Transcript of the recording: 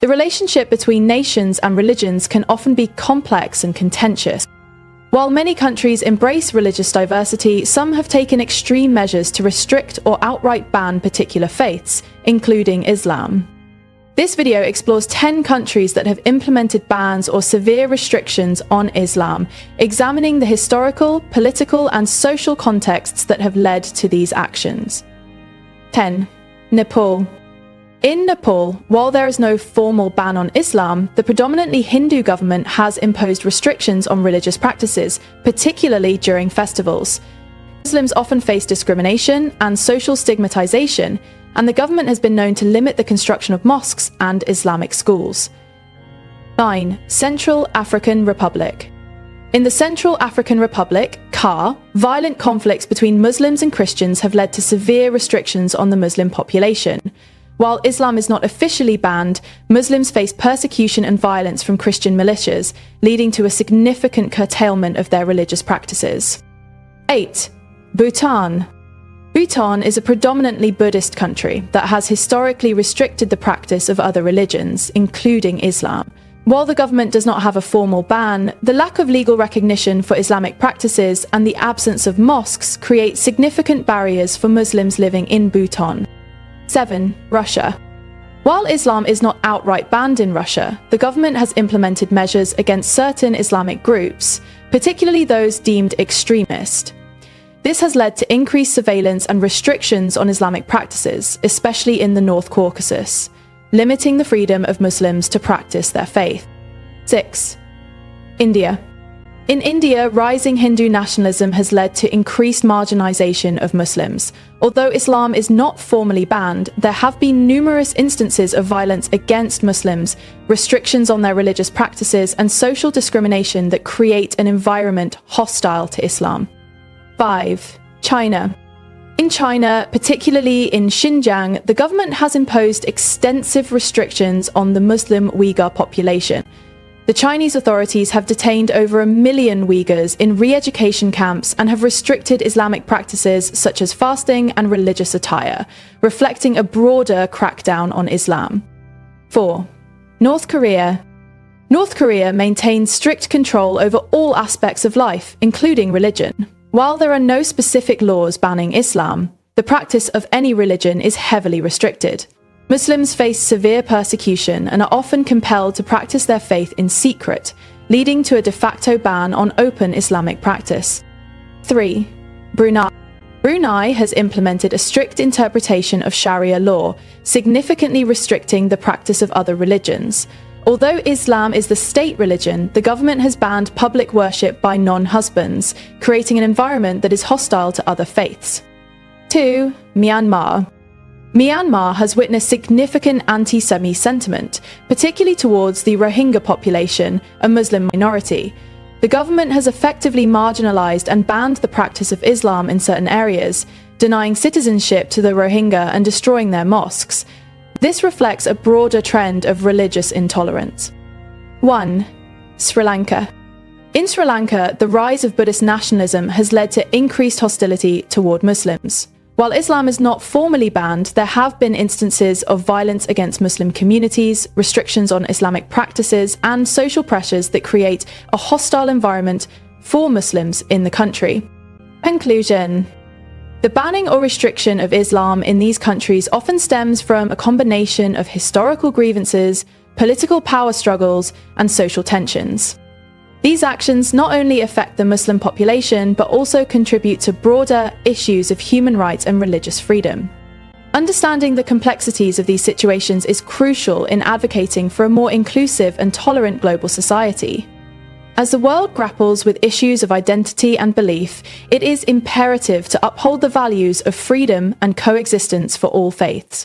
The relationship between nations and religions can often be complex and contentious. While many countries embrace religious diversity, some have taken extreme measures to restrict or outright ban particular faiths, including Islam. This video explores 10 countries that have implemented bans or severe restrictions on Islam, examining the historical, political, and social contexts that have led to these actions. 10. Nepal. In Nepal, while there is no formal ban on Islam, the predominantly Hindu government has imposed restrictions on religious practices, particularly during festivals. Muslims often face discrimination and social stigmatization, and the government has been known to limit the construction of mosques and Islamic schools. 9. Central African Republic. In the Central African Republic, CAR, violent conflicts between Muslims and Christians have led to severe restrictions on the Muslim population. While Islam is not officially banned, Muslims face persecution and violence from Christian militias, leading to a significant curtailment of their religious practices. 8. Bhutan. Bhutan is a predominantly Buddhist country that has historically restricted the practice of other religions, including Islam. While the government does not have a formal ban, the lack of legal recognition for Islamic practices and the absence of mosques create significant barriers for Muslims living in Bhutan. 7. Russia. While Islam is not outright banned in Russia, the government has implemented measures against certain Islamic groups, particularly those deemed extremist. This has led to increased surveillance and restrictions on Islamic practices, especially in the North Caucasus, limiting the freedom of Muslims to practice their faith. 6. India. In India, rising Hindu nationalism has led to increased marginalization of Muslims. Although Islam is not formally banned, there have been numerous instances of violence against Muslims, restrictions on their religious practices, and social discrimination that create an environment hostile to Islam. 5. China. In China, particularly in Xinjiang, the government has imposed extensive restrictions on the Muslim Uyghur population. The Chinese authorities have detained over 1 million Uyghurs in re-education camps and have restricted Islamic practices such as fasting and religious attire, reflecting a broader crackdown on Islam. 4. North Korea. North Korea maintains strict control over all aspects of life, including religion. While there are no specific laws banning Islam, the practice of any religion is heavily restricted. Muslims face severe persecution and are often compelled to practice their faith in secret, leading to a de facto ban on open Islamic practice. 3. Brunei. Brunei has implemented a strict interpretation of Sharia law, significantly restricting the practice of other religions. Although Islam is the state religion, the government has banned public worship by non-husbands, creating an environment that is hostile to other faiths. 2. Myanmar. Myanmar has witnessed significant anti-Sunni sentiment, particularly towards the Rohingya population, a Muslim minority. The government has effectively marginalized and banned the practice of Islam in certain areas, denying citizenship to the Rohingya and destroying their mosques. This reflects a broader trend of religious intolerance. 1. Sri Lanka. In Sri Lanka, the rise of Buddhist nationalism has led to increased hostility toward Muslims. While Islam is not formally banned, there have been instances of violence against Muslim communities, restrictions on Islamic practices, and social pressures that create a hostile environment for Muslims in the country. Conclusion. The banning or restriction of Islam in these countries often stems from a combination of historical grievances, political power struggles, and social tensions. These actions not only affect the Muslim population, but also contribute to broader issues of human rights and religious freedom. Understanding the complexities of these situations is crucial in advocating for a more inclusive and tolerant global society. As the world grapples with issues of identity and belief, it is imperative to uphold the values of freedom and coexistence for all faiths.